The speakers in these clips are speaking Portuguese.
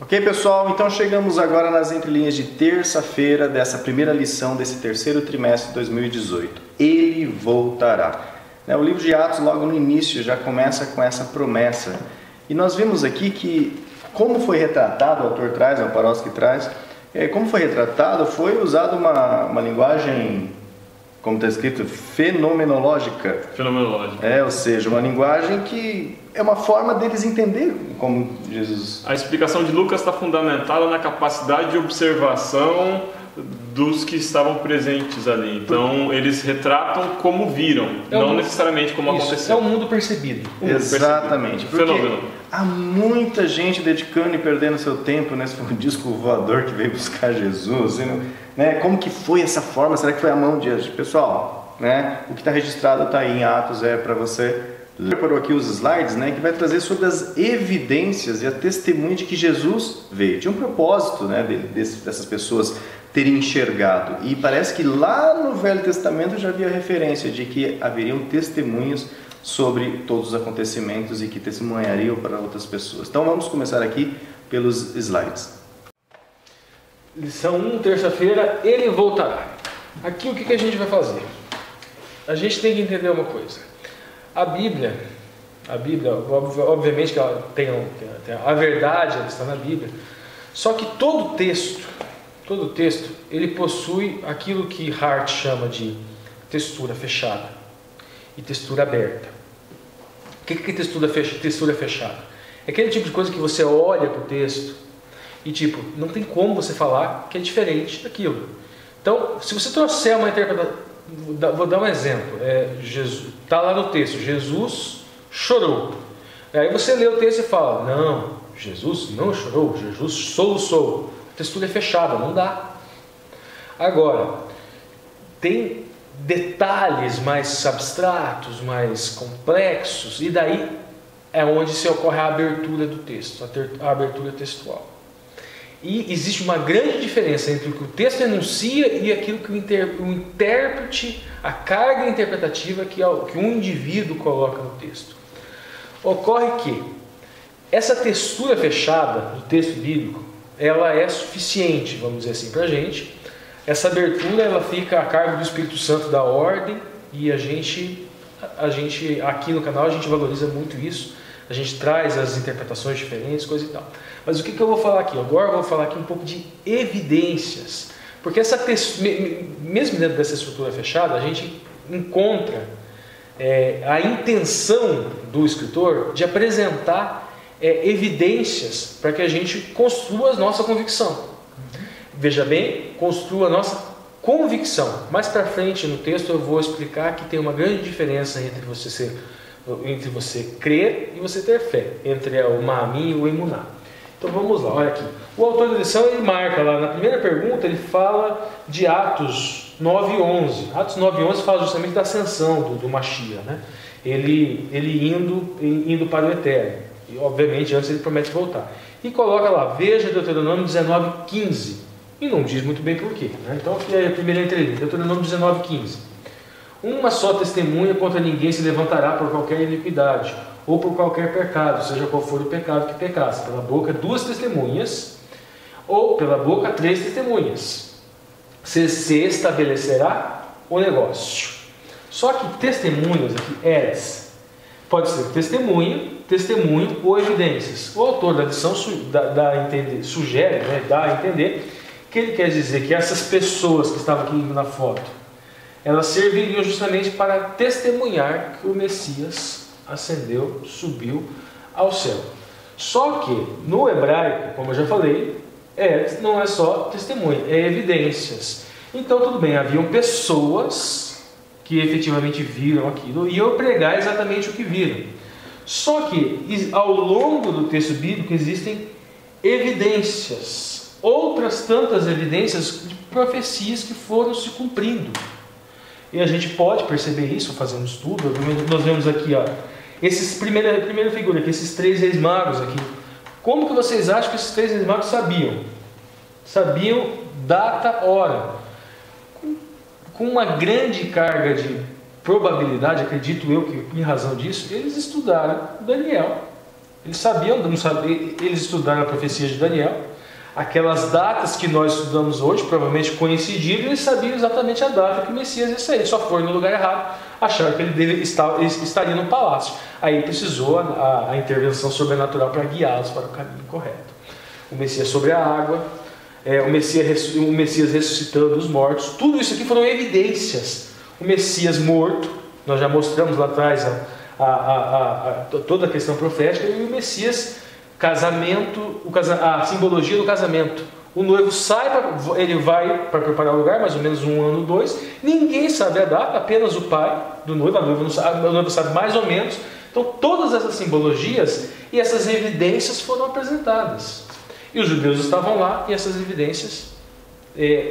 Ok, pessoal? Então chegamos agora nas entrelinhas de terça-feira dessa primeira lição desse terceiro trimestre de 2018. Ele voltará. O livro de Atos, logo no início, já começa com essa promessa. E nós vimos aqui que, como foi retratado, o autor traz, o Paroski traz, como foi retratado, foi usada uma linguagem, como está escrito, fenomenológica. Fenomenológica. Ou seja, uma linguagem que é uma forma deles entender como Jesus... A explicação de Lucas está fundamentada na capacidade de observação dos que estavam presentes ali. Então, eles retratam como viram, não necessariamente como aconteceu. É o mundo percebido. Exatamente. Porque Fenômeno. há muita gente dedicando e perdendo seu tempo nesse disco voador que veio buscar Jesus. Como que foi essa forma? Será que foi a mão de Jesus? Pessoal, o que está registrado está aí em Atos, para você ler. Por aqui os slides, que vai trazer sobre as evidências e a testemunha de que Jesus veio. Tinha um propósito, dessas pessoas terem enxergado. E parece que lá no Velho Testamento já havia referência de que haveriam testemunhas sobre todos os acontecimentos e que testemunhariam para outras pessoas. Então vamos começar aqui pelos slides. Lição 1, terça-feira, ele voltará. Aqui o que a gente vai fazer? A gente tem que entender uma coisa. A Bíblia, obviamente que ela tem a verdade, ela está na Bíblia. Só que todo texto, ele possui aquilo que Hart chama de textura fechada e textura aberta. O que é textura fechada? É aquele tipo de coisa que você olha para o texto e não tem como você falar que é diferente daquilo. Então, se você trouxer uma interpretação, vou dar um exemplo, está lá no texto, Jesus chorou. Aí você lê o texto e fala, não, Jesus não chorou, Jesus soluçou. A textura é fechada, não dá. Agora, tem detalhes mais abstratos, mais complexos, e daí é onde se ocorre a abertura do texto, a abertura textual. E existe uma grande diferença entre o que o texto enuncia e aquilo que o intérprete, a carga interpretativa que um indivíduo coloca no texto. Ocorre que essa textura fechada do texto bíblico, ela é suficiente, vamos dizer assim, para a gente. Essa abertura, ela fica a cargo do Espírito Santo da ordem, e a gente aqui no canal a gente valoriza muito isso. A gente traz as interpretações diferentes, coisa e tal. Mas o que eu vou falar aqui? Agora eu vou falar aqui um pouco de evidências. Porque mesmo dentro dessa estrutura fechada, a gente encontra a intenção do escritor de apresentar evidências para que a gente construa a nossa convicção. Veja bem, construa a nossa convicção. Mais para frente no texto eu vou explicar que tem uma grande diferença entre você crer e você ter fé, entre o Ma'amin e o Emuná. Então vamos lá, olha aqui. O autor da lição, ele marca lá, na primeira pergunta, ele fala de Atos 9:11. Atos 9:11 fala justamente da ascensão do Mashiach, ele indo para o Eterno. E obviamente antes ele promete voltar. E coloca lá, veja Deuteronômio 19:15. E não diz muito bem porquê. Então aqui é a primeira entrelinha, Deuteronômio 19:15. Uma só testemunha contra ninguém se levantará por qualquer iniquidade, ou por qualquer pecado, seja qual for o pecado que pecasse. Pela boca 2 testemunhas, ou pela boca 3 testemunhas. Se estabelecerá o negócio. Só que testemunhas aqui, pode ser testemunho ou evidências. O autor da lição sugere, dá a entender, que ele quer dizer que essas pessoas que estavam aqui na foto, elas serviriam justamente para testemunhar que o Messias ascendeu, subiu ao céu. Só que no hebraico, como eu já falei, não é só testemunha, é evidências. Então tudo bem, haviam pessoas que efetivamente viram aquilo e iam pregar exatamente o que viram. Só que ao longo do texto bíblico existem evidências, outras tantas evidências de profecias que foram se cumprindo. E a gente pode perceber isso fazendo estudo. Nós vemos aqui, primeira figura aqui, esses 3 reis magos aqui. Como que vocês acham que esses 3 reis magos sabiam? Sabiam data, hora. Com uma grande carga de probabilidade, acredito eu que em razão disso, eles estudaram Daniel. Eles sabiam, não sabiam, eles estudaram a profecia de Daniel, aquelas datas que nós estudamos hoje, provavelmente coincidiram, eles sabiam exatamente a data que o Messias ia sair, só foram no lugar errado, acharam que ele estaria no palácio. Aí precisou a intervenção sobrenatural para guiá-los para o caminho correto. O Messias sobre a água, o Messias ressuscitando os mortos, tudo isso aqui foram evidências. O Messias morto, nós já mostramos lá atrás toda a questão profética, e o Messias, casamento, a simbologia do casamento. O noivo ele vai para preparar o lugar, mais ou menos 1 ano, 2. Ninguém sabe a data, apenas o pai do noivo, a noiva sabe mais ou menos. Então todas essas simbologias e essas evidências foram apresentadas. E os judeus estavam lá e essas evidências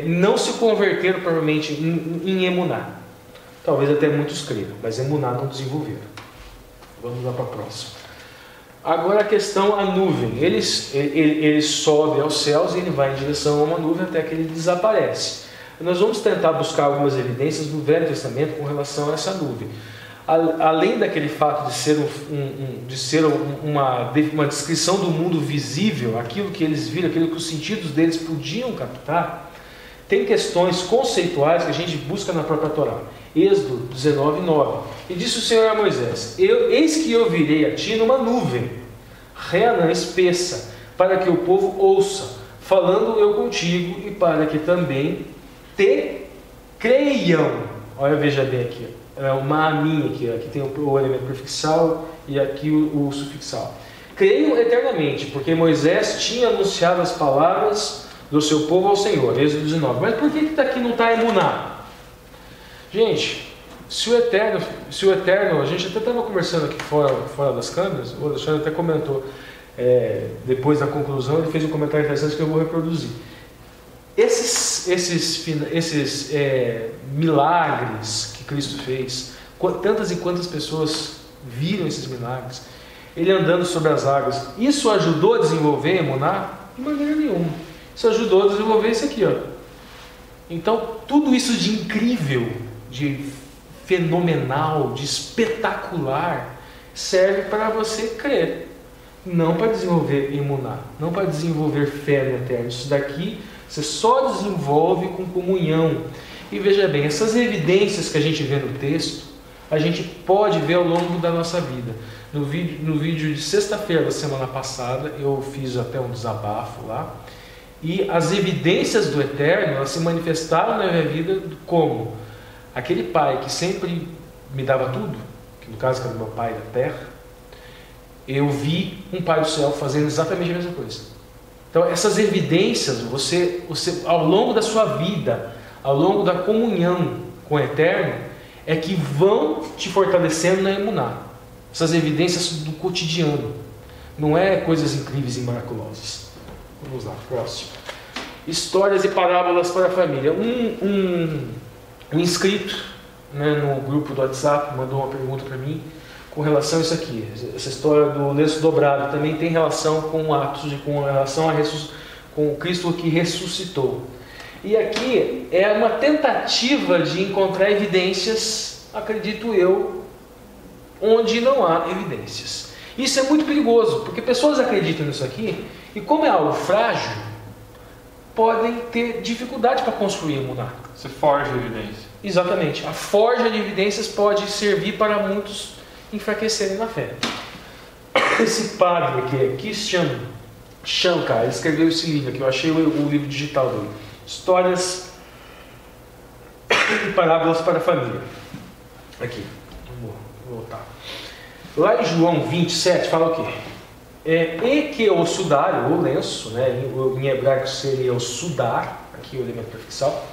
não se converteram provavelmente em emuná. Talvez até muitos creram, mas emuná não desenvolveram. Vamos lá para a próxima. Agora a questão, a nuvem. Ele sobe aos céus e ele vai em direção a uma nuvem até que ele desaparece. Nós vamos tentar buscar algumas evidências no Velho Testamento com relação a essa nuvem. Além daquele fato de ser uma descrição do mundo visível, aquilo que eles viram, aquilo que os sentidos deles podiam captar, tem questões conceituais que a gente busca na própria Torá. Êxodo 19:9. E disse o Senhor a Moisés: eis que eu virei a ti numa nuvem, reanã espessa, para que o povo ouça, falando eu contigo, e para que também te creiam. Olha, veja bem aqui, é uma aminha aqui tem o elemento prefixal e aqui o sufixal. Creiam eternamente, porque Moisés tinha anunciado as palavras do seu povo ao Senhor. Êxodo 19. Mas por que aqui não está emuná? Gente, se o Eterno, a gente até estava conversando aqui fora das câmeras, o Alexandre até comentou, depois da conclusão, ele fez um comentário interessante que eu vou reproduzir. Esses milagres que Cristo fez, tantas e quantas pessoas viram esses milagres, ele andando sobre as águas, isso ajudou a desenvolver emuná? De maneira nenhuma. Isso ajudou a desenvolver isso aqui, ó. Então, tudo isso de incrível, de fenomenal, de espetacular, serve para você crer, não para desenvolver emuná, não para desenvolver fé no Eterno. Isso daqui você só desenvolve com comunhão. E veja bem, essas evidências que a gente vê no texto, a gente pode ver ao longo da nossa vida. No vídeo de sexta-feira da semana passada, eu fiz até um desabafo lá, e as evidências do Eterno, elas se manifestaram na minha vida como aquele pai que sempre me dava tudo, que no caso era o meu pai da terra. Eu vi um pai do céu fazendo exatamente a mesma coisa. Então essas evidências, você ao longo da sua vida, ao longo da comunhão com o Eterno, é que vão te fortalecendo na emuná. Essas evidências do cotidiano, não é coisas incríveis e miraculosas. Vamos lá, próximo. Histórias e parábolas para a família. Um inscrito, né, no grupo do WhatsApp mandou uma pergunta para mim com relação a isso aqui. Essa história do lenço dobrado também tem relação com Atos, com relação com Cristo que ressuscitou. E aqui é uma tentativa de encontrar evidências, acredito eu, onde não há evidências. Isso é muito perigoso, porque pessoas acreditam nisso aqui e, como é algo frágil, podem ter dificuldade para construir emuná. Você forja evidência. Exatamente. A forja de evidências pode servir para muitos enfraquecerem na fé. Esse padre aqui, Christian Shankar, ele escreveu esse livro aqui, eu achei o livro digital dele. Histórias e parábolas para a família. Aqui, vou voltar. Lá em João 27 fala o quê? E que o sudário, o lenço, né, em hebraico seria o sudar, aqui o elemento prefixal,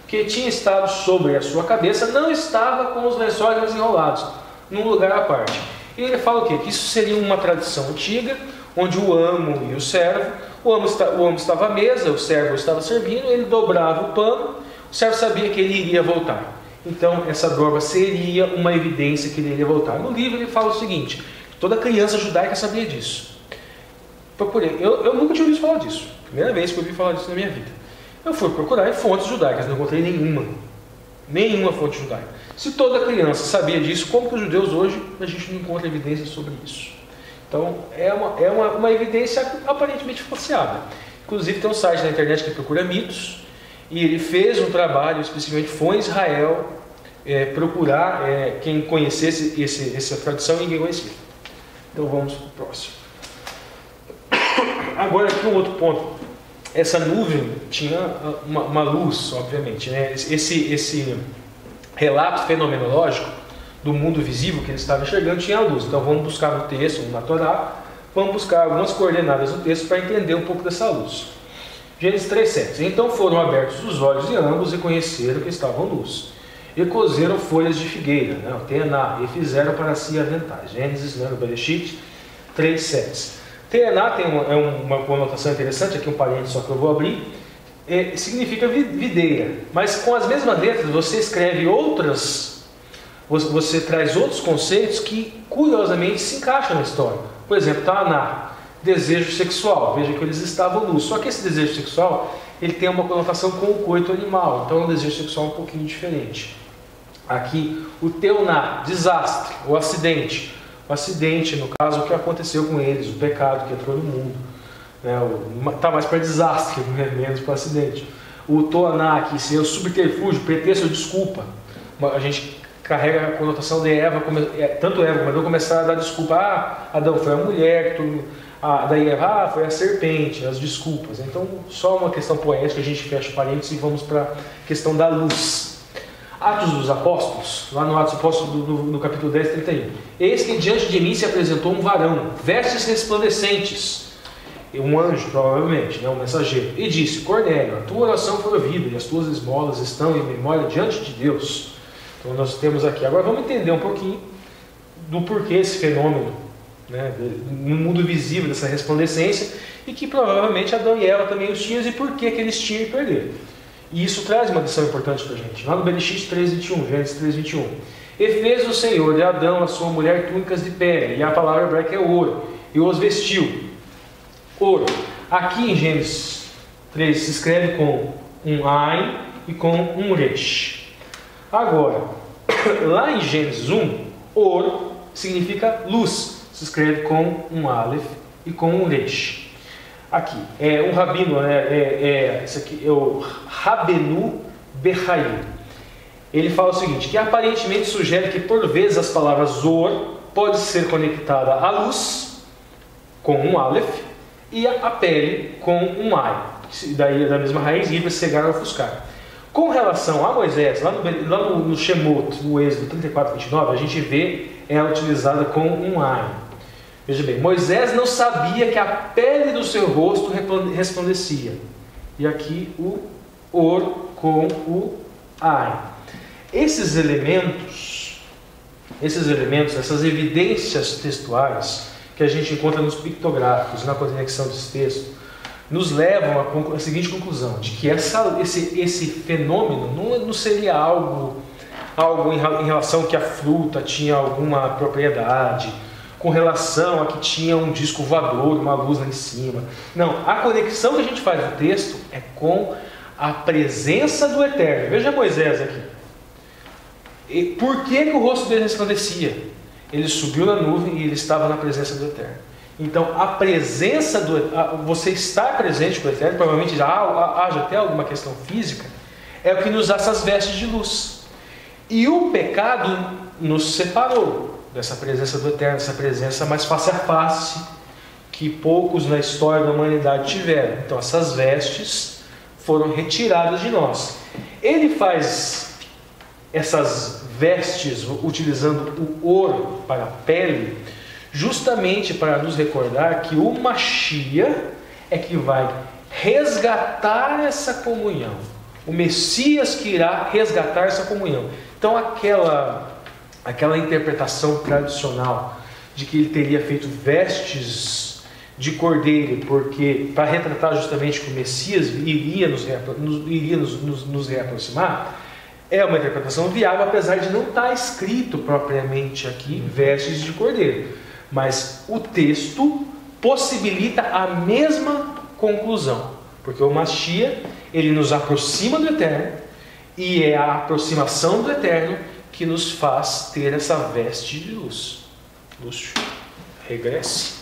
que tinha estado sobre a sua cabeça, não estava com os lençóis enrolados, num lugar à parte. E ele fala o quê? Que isso seria uma tradição antiga, onde o amo e o servo, o amo estava à mesa, o servo estava servindo, ele dobrava o pano, o servo sabia que ele iria voltar. Então essa dobra seria uma evidência que ele iria voltar. No livro ele fala o seguinte: toda criança judaica sabia disso. Procurei, eu nunca tinha ouvido falar disso, primeira vez que eu ouvi falar disso na minha vida. Eu fui procurar em fontes judaicas, não encontrei nenhuma fonte judaica. Se toda criança sabia disso, como que os judeus hoje a gente não encontra evidências sobre isso? Então é uma evidência aparentemente falseada. Inclusive tem um site na internet que procura mitos, e ele fez um trabalho, especificamente foi em Israel, procurar quem conhecesse essa tradição e ninguém conhecia. Então vamos para o próximo. Agora aqui um outro ponto. Essa nuvem tinha uma luz, obviamente, né? Esse relato fenomenológico do mundo visível que ele estava enxergando tinha a luz. Então vamos buscar no texto, na Torá, vamos buscar algumas coordenadas do texto para entender um pouco dessa luz. Gênesis 3:7. Então foram abertos os olhos de ambos e conheceram que estavam nus. E cozeram folhas de figueira, né, o tená, e fizeram para si aventais. Gênesis, né, no Bereshit 3:7. Tená tem uma conotação interessante, aqui um parênteses só que eu vou abrir, significa videira, mas com as mesmas letras você escreve outras, você traz outros conceitos que curiosamente se encaixam na história. Por exemplo, taná, desejo sexual, veja que eles estavam nus, só que esse desejo sexual ele tem uma conotação com o coito animal, então é um desejo sexual um pouquinho diferente. Aqui o teuná, desastre, o acidente. O acidente, no caso, o que aconteceu com eles, o pecado que entrou no mundo. Está mais para desastre, menos para acidente. O toaná, aqui, ser o subterfúgio, pretexto, desculpa. A gente carrega a conotação de Eva, tanto Eva como Adão começaram a dar desculpa. Adão foi a mulher, daí Eva foi a serpente, as desculpas. Então, só uma questão poética, a gente fecha parênteses e vamos para a questão da luz. Atos dos Apóstolos, lá no Atos dos Apóstolos, no capítulo 10, 31. Eis que diante de mim se apresentou um varão, vestes resplandecentes, um anjo, provavelmente, né, um mensageiro, e disse: Cornélio, a tua oração foi ouvida e as tuas esmolas estão em memória diante de Deus. Então nós temos aqui. Agora vamos entender um pouquinho do porquê esse fenômeno, né, no mundo visível dessa resplandecência, e que provavelmente Adão e Eva também os tinham, e por que eles tinham e perderam. E isso traz uma lição importante para a gente. Lá no Bereshit 3:21, Gênesis 3:21. E fez o Senhor de Adão a sua mulher túnicas de pele, e a palavra hebraica é ouro, e os vestiu. Ouro. Aqui em Gênesis 3 se escreve com um Ain e com um Resh. Agora, lá em Gênesis 1, ouro significa luz. Se escreve com um Aleph e com um Resh. Aqui, um rabino, esse aqui é o Rabenu Bechaim. Ele fala o seguinte, que aparentemente sugere que por vezes as palavras Zor pode ser conectada à luz, com um Aleph, e a pele com um Ai. Daí da mesma raiz, livre, cegar ou ofuscar. Com relação a Moisés, lá no Shemot, no Êxodo 34:29, a gente vê ela utilizada com um Ai. Veja bem, Moisés não sabia que a pele do seu rosto resplandecia. E aqui o Or com o Ai. Esses elementos, essas evidências textuais que a gente encontra nos pictográficos, na conexão desse texto, nos levam à seguinte conclusão, de que esse fenômeno não seria algo em relação que a fruta tinha alguma propriedade, com relação a que tinha um disco voador, uma luz lá em cima. Não, a conexão que a gente faz no texto é com a presença do Eterno. Veja Moisés aqui. E por que o rosto dele resplandecia? Ele subiu na nuvem e ele estava na presença do Eterno. Então, a presença você estar presente com o Eterno, provavelmente haja até alguma questão física, é o que nos dá essas vestes de luz. E o pecado nos separou dessa presença do Eterno, dessa presença mais face a face, que poucos na história da humanidade tiveram. Então essas vestes foram retiradas de nós. Ele faz essas vestes utilizando o ouro para a pele, justamente para nos recordar que o Mashiach é que vai resgatar essa comunhão. O Messias que irá resgatar essa comunhão. Então aquela interpretação tradicional de que ele teria feito vestes de cordeiro, porque para retratar justamente que o Messias iria nos reaproximar, é uma interpretação viável, apesar de não estar escrito propriamente aqui vestes de cordeiro, mas o texto possibilita a mesma conclusão, porque o Mashiach ele nos aproxima do Eterno, e é a aproximação do Eterno que nos faz ter essa veste de luz. Luz regresse.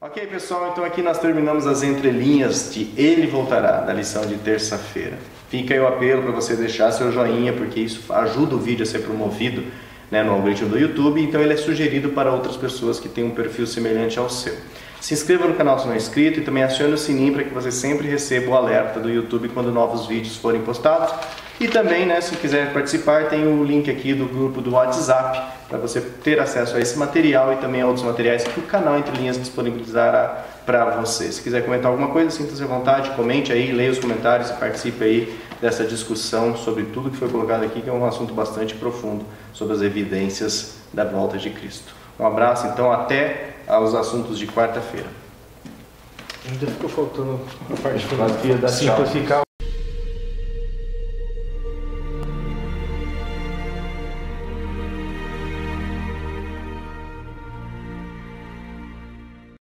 Ok, pessoal, então aqui nós terminamos as entrelinhas de Ele Voltará, da lição de terça-feira. Fica aí o apelo para você deixar seu joinha, porque isso ajuda o vídeo a ser promovido, né, no algoritmo do YouTube, então ele é sugerido para outras pessoas que têm um perfil semelhante ao seu. Se inscreva no canal se não é inscrito e também acione o sininho para que você sempre receba o alerta do YouTube quando novos vídeos forem postados. E também, né, se quiser participar, tem o link aqui do grupo do WhatsApp para você ter acesso a esse material e também a outros materiais que o canal Entre Linhas disponibilizará para você. Se quiser comentar alguma coisa, sinta-se à vontade, comente aí, leia os comentários e participe aí dessa discussão sobre tudo que foi colocado aqui, que é um assunto bastante profundo sobre as evidências da volta de Cristo. Um abraço, então, até aos assuntos de quarta-feira. Ainda ficou faltando a parte Quase que ia dar tchau. simplificar.